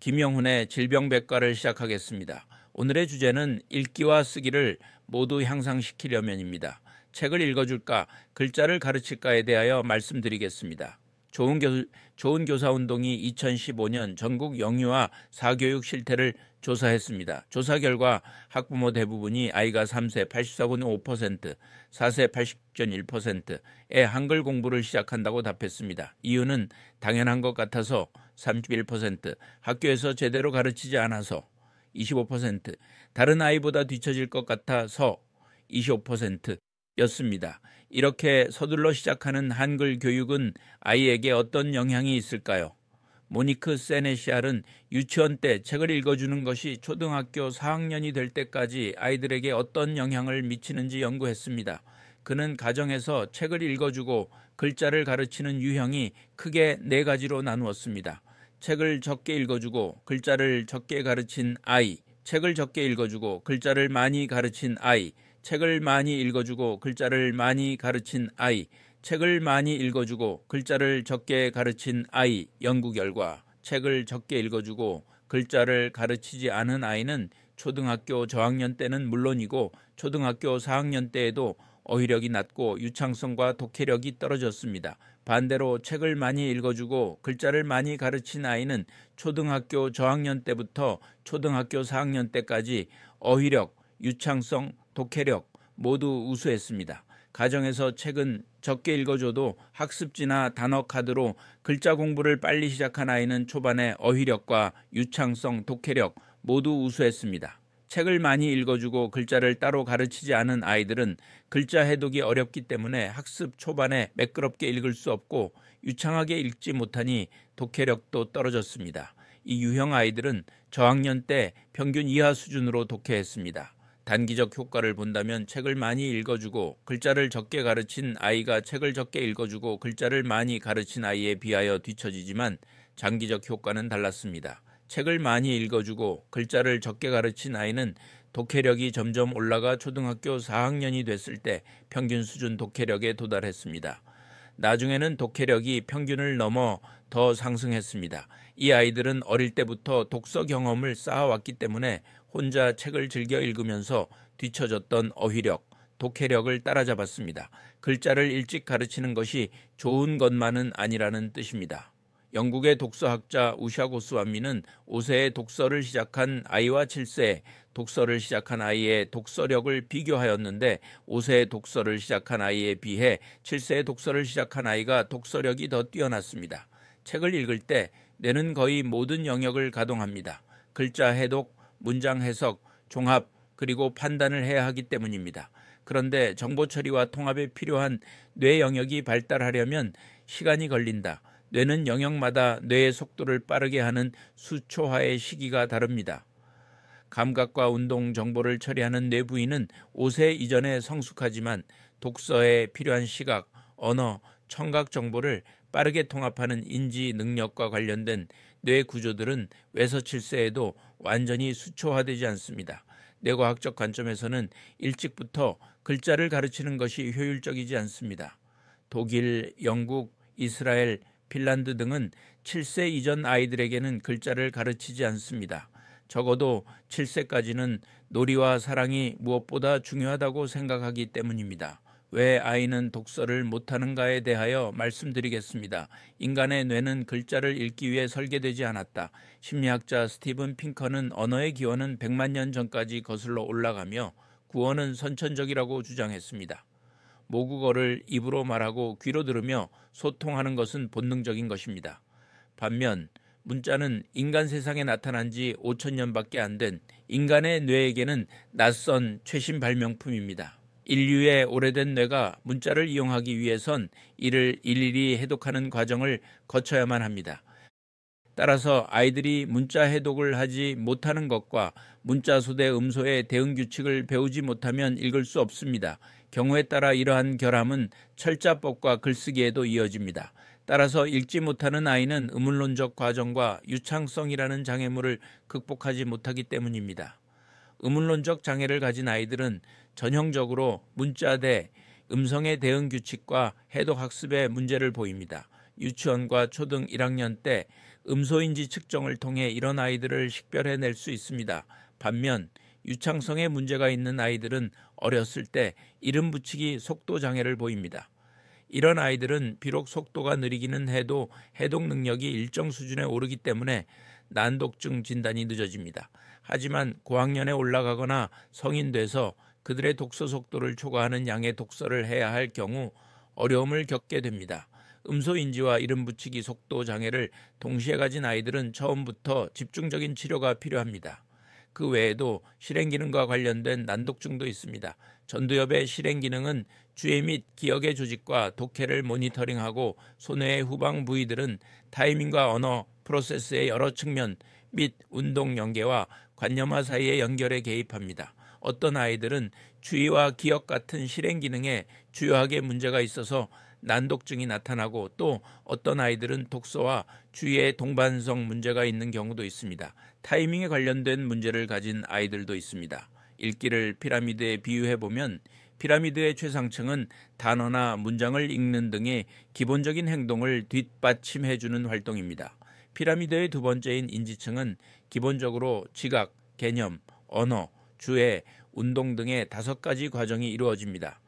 김영훈의 질병백과를 시작하겠습니다. 오늘의 주제는 읽기와 쓰기를 모두 향상시키려면입니다. 책을 읽어줄까, 글자를 가르칠까에 대하여 말씀드리겠습니다. 좋은 교사 운동이 2015년 전국 영유아 사교육 실태를 조사했습니다. 조사 결과 학부모 대부분이 아이가 3세 84.5%, 4세 80.1%의 한글 공부를 시작한다고 답했습니다. 이유는 당연한 것 같아서 31%, 학교에서 제대로 가르치지 않아서 25%, 다른 아이보다 뒤처질 것 같아서 25%였습니다. 이렇게 서둘러 시작하는 한글 교육은 아이에게 어떤 영향이 있을까요? 모니크 세네시알은 유치원 때 책을 읽어주는 것이 초등학교 4학년이 될 때까지 아이들에게 어떤 영향을 미치는지 연구했습니다. 그는 가정에서 책을 읽어주고 글자를 가르치는 유형이 크게 4가지로 나누었습니다. 책을 적게 읽어주고 글자를 적게 가르친 아이, 책을 적게 읽어주고 글자를 많이 가르친 아이, 책을 많이 읽어주고 글자를 많이 가르친 아이, 책을 많이 읽어주고 글자를 적게 가르친 아이. 연구 결과 책을 적게 읽어주고 글자를 가르치지 않은 아이는 초등학교 저학년 때는 물론이고 초등학교 4학년 때에도 어휘력이 낮고 유창성과 독해력이 떨어졌습니다. 반대로 책을 많이 읽어주고 글자를 많이 가르친 아이는 초등학교 저학년 때부터 초등학교 4학년 때까지 어휘력, 유창성, 독해력 모두 우수했습니다. 가정에서 책은 적게 읽어줘도 학습지나 단어 카드로 글자 공부를 빨리 시작한 아이는 초반에 어휘력과 유창성, 독해력 모두 우수했습니다. 책을 많이 읽어주고 글자를 따로 가르치지 않은 아이들은 글자 해독이 어렵기 때문에 학습 초반에 매끄럽게 읽을 수 없고 유창하게 읽지 못하니 독해력도 떨어졌습니다. 이 유형 아이들은 저학년 때 평균 이하 수준으로 독해했습니다. 단기적 효과를 본다면 책을 많이 읽어주고 글자를 적게 가르친 아이가 책을 적게 읽어주고 글자를 많이 가르친 아이에 비하여 뒤처지지만 장기적 효과는 달랐습니다. 책을 많이 읽어주고 글자를 적게 가르친 아이는 독해력이 점점 올라가 초등학교 4학년이 됐을 때 평균 수준 독해력에 도달했습니다. 나중에는 독해력이 평균을 넘어 더 상승했습니다. 이 아이들은 어릴 때부터 독서 경험을 쌓아왔기 때문에 혼자 책을 즐겨 읽으면서 뒤처졌던 어휘력, 독해력을 따라잡았습니다. 글자를 일찍 가르치는 것이 좋은 것만은 아니라는 뜻입니다. 영국의 독서학자 우샤 고스와미는 5세에 독서를 시작한 아이와 7세에 독서를 시작한 아이의 독서력을 비교하였는데 5세에 독서를 시작한 아이에 비해 7세에 독서를 시작한 아이가 독서력이 더 뛰어났습니다. 책을 읽을 때 뇌는 거의 모든 영역을 가동합니다. 글자 해독, 문장 해석, 종합, 그리고 판단을 해야 하기 때문입니다. 그런데 정보 처리와 통합에 필요한 뇌 영역이 발달하려면 시간이 걸린다. 뇌는 영역마다 뇌의 속도를 빠르게 하는 수초화의 시기가 다릅니다. 감각과 운동 정보를 처리하는 뇌 부위는 5세 이전에 성숙하지만 독서에 필요한 시각, 언어, 청각 정보를 빠르게 통합하는 인지 능력과 관련된 뇌 구조들은 외서 7세에도 완전히 수초화되지 않습니다. 뇌과학적 관점에서는 일찍부터 글자를 가르치는 것이 효율적이지 않습니다. 독일, 영국, 이스라엘, 핀란드 등은 7세 이전 아이들에게는 글자를 가르치지 않습니다. 적어도 7세까지는 놀이와 사랑이 무엇보다 중요하다고 생각하기 때문입니다. 왜 아이는 독서를 못하는가에 대하여 말씀드리겠습니다. 인간의 뇌는 글자를 읽기 위해 설계되지 않았다. 심리학자 스티븐 핑커는 언어의 기원은 100만 년 전까지 거슬러 올라가며 구어는 선천적이라고 주장했습니다. 모국어를 입으로 말하고 귀로 들으며 소통하는 것은 본능적인 것입니다. 반면 문자는 인간 세상에 나타난 지 5,000년밖에 안 된 인간의 뇌에게는 낯선 최신 발명품입니다. 인류의 오래된 뇌가 문자를 이용하기 위해선 이를 일일이 해독하는 과정을 거쳐야만 합니다. 따라서 아이들이 문자 해독을 하지 못하는 것과 문자 소대 음소의 대응 규칙을 배우지 못하면 읽을 수 없습니다. 경우에 따라 이러한 결함은 철자법과 글쓰기에도 이어집니다. 따라서 읽지 못하는 아이는 의문론적 과정과 유창성이라는 장애물을 극복하지 못하기 때문입니다. 의문론적 장애를 가진 아이들은 전형적으로 문자 대 음성의 대응 규칙과 해독 학습에 문제를 보입니다. 유치원과 초등 1학년 때 음소인지 측정을 통해 이런 아이들을 식별해낼 수 있습니다. 반면 유창성에 문제가 있는 아이들은 어렸을 때 이름 붙이기 속도 장애를 보입니다. 이런 아이들은 비록 속도가 느리기는 해도 해독 능력이 일정 수준에 오르기 때문에 난독증 진단이 늦어집니다. 하지만 고학년에 올라가거나 성인 돼서 그들의 독서 속도를 초과하는 양의 독서를 해야 할 경우 어려움을 겪게 됩니다. 음소인지와 이름 붙이기 속도 장애를 동시에 가진 아이들은 처음부터 집중적인 치료가 필요합니다. 그 외에도 실행기능과 관련된 난독증도 있습니다. 전두엽의 실행기능은 주의 및 기억의 조직과 독해를 모니터링하고 손해의 후방 부위들은 타이밍과 언어 프로세스의 여러 측면 및 운동 연계와 관념화 사이의 연결에 개입합니다. 어떤 아이들은 주의와 기억 같은 실행기능에 주요하게 문제가 있어서 난독증이 나타나고 또 어떤 아이들은 독서와 주의의 동반성 문제가 있는 경우도 있습니다. 타이밍에 관련된 문제를 가진 아이들도 있습니다. 읽기를 피라미드에 비유해보면 피라미드의 최상층은 단어나 문장을 읽는 등의 기본적인 행동을 뒷받침해주는 활동입니다. 피라미드의 두 번째인 인지층은 기본적으로 지각, 개념, 언어, 주의, 운동 등의 5가지 과정이 이루어집니다.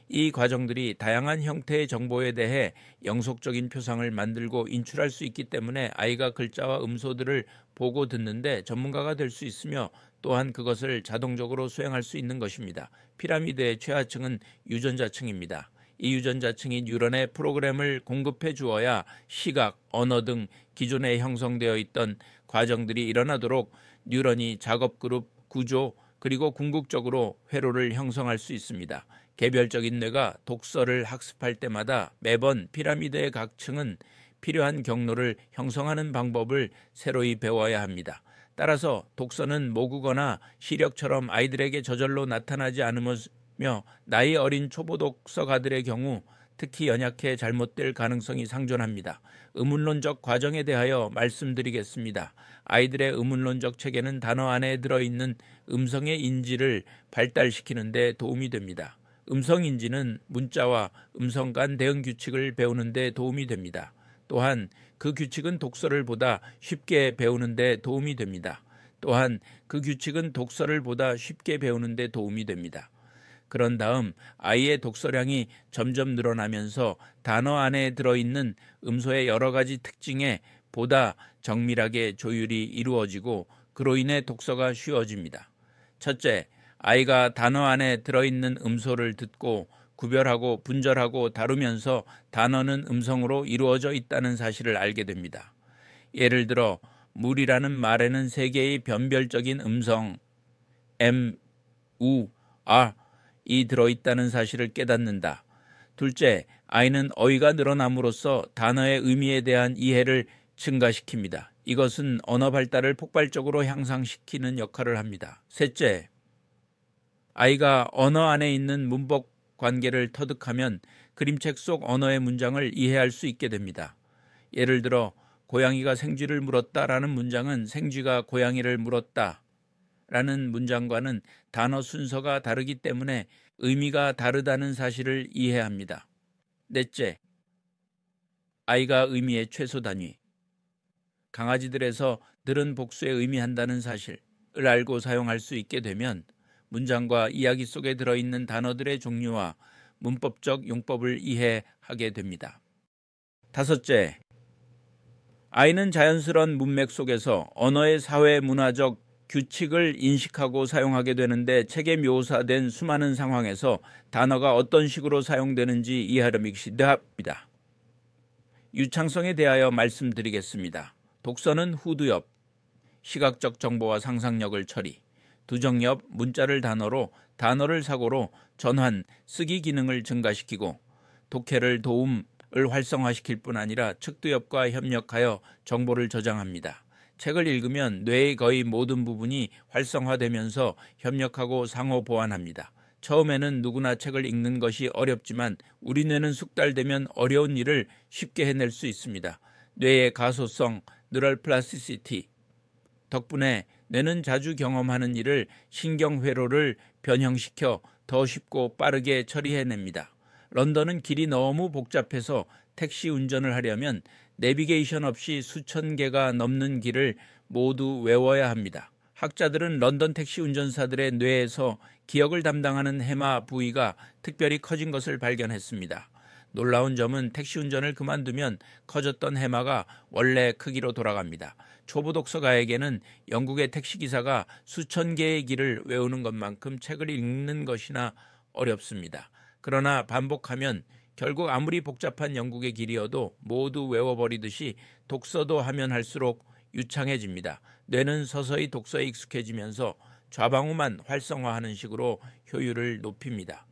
이 과정들이 다양한 형태의 정보에 대해 영속적인 표상을 만들고 인출할 수 있기 때문에 아이가 글자와 음소들을 보고 듣는데 전문가가 될 수 있으며 또한 그것을 자동적으로 수행할 수 있는 것입니다. 피라미드의 최하층은 유전자층입니다. 이 유전자층이 뉴런에 프로그램을 공급해 주어야 시각, 언어 등 기존에 형성되어 있던 과정들이 일어나도록 뉴런이 작업그룹, 구조, 그리고 궁극적으로 회로를 형성할 수 있습니다. 개별적인 뇌가 독서를 학습할 때마다 매번 피라미드의 각 층은 필요한 경로를 형성하는 방법을 새로이 배워야 합니다. 따라서 독서는 모국어나 시력처럼 아이들에게 저절로 나타나지 않으며 나이 어린 초보 독서가들의 경우 특히 연약해 잘못될 가능성이 상존합니다. 의문론적 과정에 대하여 말씀드리겠습니다. 아이들의 의문론적 체계는 단어 안에 들어있는 음성의 인지를 발달시키는 데 도움이 됩니다. 음성인지는 문자와 음성 간 대응 규칙을 배우는 데 도움이 됩니다. 또한 그 규칙은 독서를 보다 쉽게 배우는 데 도움이 됩니다. 또한 그 규칙은 독서를 보다 쉽게 배우는 데 도움이 됩니다. 그런 다음 아이의 독서량이 점점 늘어나면서 단어 안에 들어있는 음소의 여러 가지 특징에 보다 정밀하게 조율이 이루어지고 그로 인해 독서가 쉬워집니다. 첫째, 아이가 단어 안에 들어있는 음소를 듣고 구별하고 분절하고 다루면서 단어는 음성으로 이루어져 있다는 사실을 알게 됩니다. 예를 들어 물이라는 말에는 3개의 변별적인 음성 M, U, R이 들어있다는 사실을 깨닫는다. 둘째, 아이는 어휘가 늘어남으로써 단어의 의미에 대한 이해를 증가시킵니다. 이것은 언어 발달을 폭발적으로 향상시키는 역할을 합니다. 셋째, 아이가 언어 안에 있는 문법 관계를 터득하면 그림책 속 언어의 문장을 이해할 수 있게 됩니다. 예를 들어 고양이가 생쥐를 물었다라는 문장은 생쥐가 고양이를 물었다라는 문장과는 단어 순서가 다르기 때문에 의미가 다르다는 사실을 이해합니다. 넷째, 아이가 의미의 최소 단위, 강아지들에서 늘은 복수에 의미한다는 사실을 알고 사용할 수 있게 되면 문장과 이야기 속에 들어있는 단어들의 종류와 문법적 용법을 이해하게 됩니다. 다섯째, 아이는 자연스러운 문맥 속에서 언어의 사회 문화적 규칙을 인식하고 사용하게 되는데 책에 묘사된 수많은 상황에서 단어가 어떤 식으로 사용되는지 이해하려면 시대합니다. 유창성에 대하여 말씀드리겠습니다. 독서는 후두엽, 시각적 정보와 상상력을 처리, 두정엽, 문자를 단어로, 단어를 사고로 전환, 쓰기 기능을 증가시키고 독해를 도움을 활성화시킬 뿐 아니라 측두엽과 협력하여 정보를 저장합니다. 책을 읽으면 뇌의 거의 모든 부분이 활성화되면서 협력하고 상호 보완합니다. 처음에는 누구나 책을 읽는 것이 어렵지만 우리 뇌는 숙달되면 어려운 일을 쉽게 해낼 수 있습니다. 뇌의 가소성, 뉴럴 플라스티시티 덕분에 뇌는 자주 경험하는 일을 신경회로를 변형시켜 더 쉽고 빠르게 처리해냅니다. 런던은 길이 너무 복잡해서 택시 운전을 하려면 내비게이션 없이 수천 개가 넘는 길을 모두 외워야 합니다. 학자들은 런던 택시 운전사들의 뇌에서 기억을 담당하는 해마 부위가 특별히 커진 것을 발견했습니다. 놀라운 점은 택시 운전을 그만두면 커졌던 해마가 원래 크기로 돌아갑니다. 초보 독서가에게는 영국의 택시기사가 수천 개의 길을 외우는 것만큼 책을 읽는 것이나 어렵습니다. 그러나 반복하면 결국 아무리 복잡한 영국의 길이어도 모두 외워버리듯이 독서도 하면 할수록 유창해집니다. 뇌는 서서히 독서에 익숙해지면서 좌방우만 활성화하는 식으로 효율을 높입니다.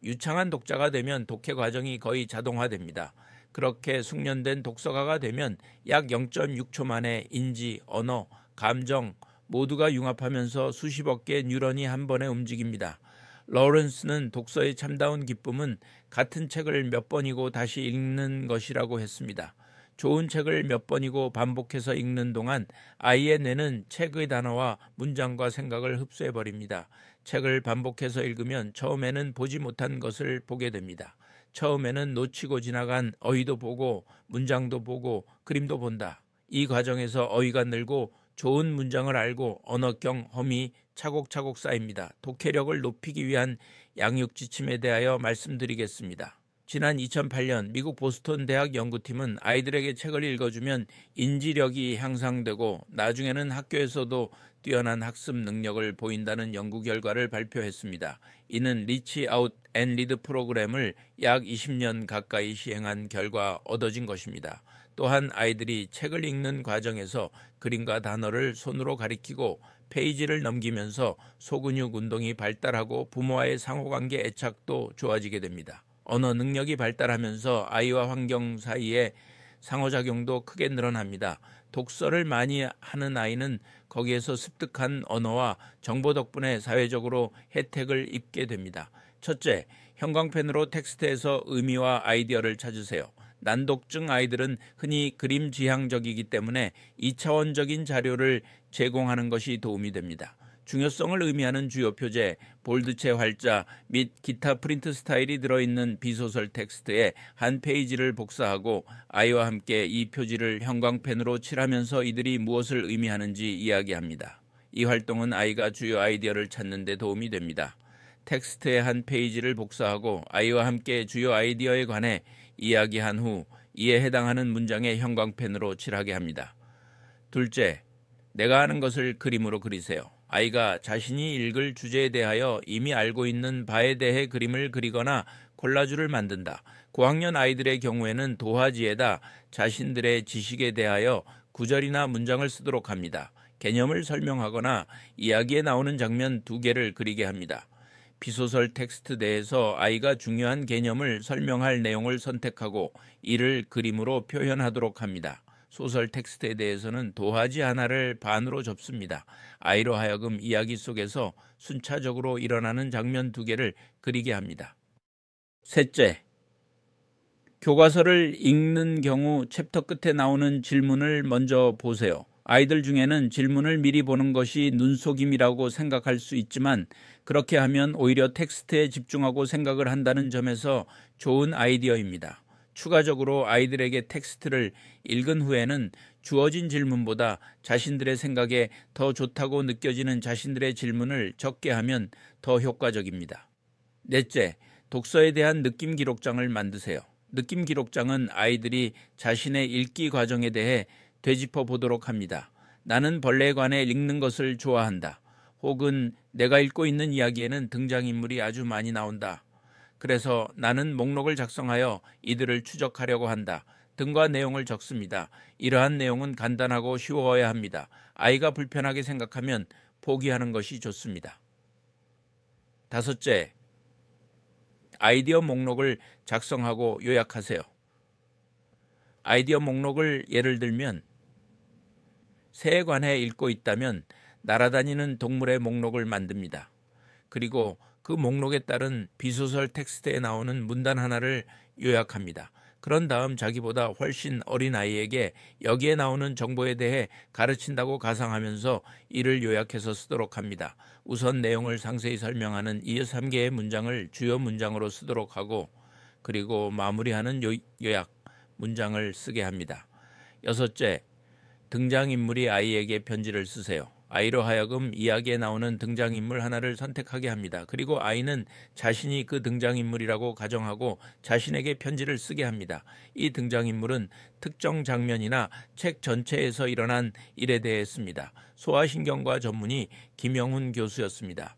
유창한 독자가 되면 독해 과정이 거의 자동화됩니다. 그렇게 숙련된 독서가가 되면 약 0.6초 만에 인지, 언어, 감정 모두가 융합하면서 수십억 개의 뉴런이 한 번에 움직입니다. 러렌스는 독서의 참다운 기쁨은 같은 책을 몇 번이고 다시 읽는 것이라고 했습니다. 좋은 책을 몇 번이고 반복해서 읽는 동안 아이의 뇌는 책의 단어와 문장과 생각을 흡수해버립니다. 책을 반복해서 읽으면 처음에는 보지 못한 것을 보게 됩니다. 처음에는 놓치고 지나간 어휘도 보고 문장도 보고 그림도 본다. 이 과정에서 어휘가 늘고 좋은 문장을 알고 언어경 험이 차곡차곡 쌓입니다. 독해력을 높이기 위한 양육지침에 대하여 말씀드리겠습니다. 지난 2008년 미국 보스턴 대학 연구팀은 아이들에게 책을 읽어주면 인지력이 향상되고 나중에는 학교에서도 뛰어난 학습 능력을 보인다는 연구 결과를 발표했습니다. 이는 리치 아웃 앤 리드 프로그램을 약 20년 가까이 시행한 결과 얻어진 것입니다. 또한 아이들이 책을 읽는 과정에서 그림과 단어를 손으로 가리키고 페이지를 넘기면서 소근육 운동이 발달하고 부모와의 상호관계 애착도 좋아지게 됩니다. 언어 능력이 발달하면서 아이와 환경 사이의 상호작용도 크게 늘어납니다. 독서를 많이 하는 아이는 거기에서 습득한 언어와 정보 덕분에 사회적으로 혜택을 입게 됩니다. 첫째, 형광펜으로 텍스트에서 의미와 아이디어를 찾으세요. 난독증 아이들은 흔히 그림 지향적이기 때문에 2차원적인 자료를 제공하는 것이 도움이 됩니다. 중요성을 의미하는 주요 표제, 볼드체 활자 및 기타 프린트 스타일이 들어있는 비소설 텍스트에 한 페이지를 복사하고 아이와 함께 이 표지를 형광펜으로 칠하면서 이들이 무엇을 의미하는지 이야기합니다. 이 활동은 아이가 주요 아이디어를 찾는 데 도움이 됩니다. 텍스트의 한 페이지를 복사하고 아이와 함께 주요 아이디어에 관해 이야기한 후 이에 해당하는 문장에 형광펜으로 칠하게 합니다. 둘째, 내가 아는 것을 그림으로 그리세요. 아이가 자신이 읽을 주제에 대하여 이미 알고 있는 바에 대해 그림을 그리거나 콜라주를 만든다. 고학년 아이들의 경우에는 도화지에다 자신들의 지식에 대하여 구절이나 문장을 쓰도록 합니다. 개념을 설명하거나 이야기에 나오는 장면 2개를 그리게 합니다. 비소설 텍스트 내에서 아이가 중요한 개념을 설명할 내용을 선택하고 이를 그림으로 표현하도록 합니다. 소설 텍스트에 대해서는 도화지 하나를 반으로 접습니다. 아이로 하여금 이야기 속에서 순차적으로 일어나는 장면 2개를 그리게 합니다. 셋째, 교과서를 읽는 경우 챕터 끝에 나오는 질문을 먼저 보세요. 아이들 중에는 질문을 미리 보는 것이 눈속임이라고 생각할 수 있지만 그렇게 하면 오히려 텍스트에 집중하고 생각을 한다는 점에서 좋은 아이디어입니다. 추가적으로 아이들에게 텍스트를 읽은 후에는 주어진 질문보다 자신들의 생각에 더 좋다고 느껴지는 자신들의 질문을 적게 하면 더 효과적입니다. 넷째, 독서에 대한 느낌 기록장을 만드세요. 느낌 기록장은 아이들이 자신의 읽기 과정에 대해 되짚어 보도록 합니다. 나는 벌레에 관해 읽는 것을 좋아한다. 혹은 내가 읽고 있는 이야기에는 등장인물이 아주 많이 나온다. 그래서 나는 목록을 작성하여 이들을 추적하려고 한다. 등과 내용을 적습니다. 이러한 내용은 간단하고 쉬워야 합니다. 아이가 불편하게 생각하면 포기하는 것이 좋습니다. 다섯째, 아이디어 목록을 작성하고 요약하세요. 아이디어 목록을 예를 들면 새에 관해 읽고 있다면 날아다니는 동물의 목록을 만듭니다. 그리고 그 목록에 따른 비소설 텍스트에 나오는 문단 하나를 요약합니다. 그런 다음 자기보다 훨씬 어린 아이에게 여기에 나오는 정보에 대해 가르친다고 가상하면서 이를 요약해서 쓰도록 합니다. 우선 내용을 상세히 설명하는 2-3개의 문장을 주요 문장으로 쓰도록 하고 그리고 마무리하는 요약 문장을 쓰게 합니다. 6째, 등장인물이 아이에게 편지를 쓰세요. 아이로 하여금 이야기에 나오는 등장인물 하나를 선택하게 합니다. 그리고 아이는 자신이 그 등장인물이라고 가정하고 자신에게 편지를 쓰게 합니다. 이 등장인물은 특정 장면이나 책 전체에서 일어난 일에 대해 씁니다. 소아신경과 전문의 김영훈 교수였습니다.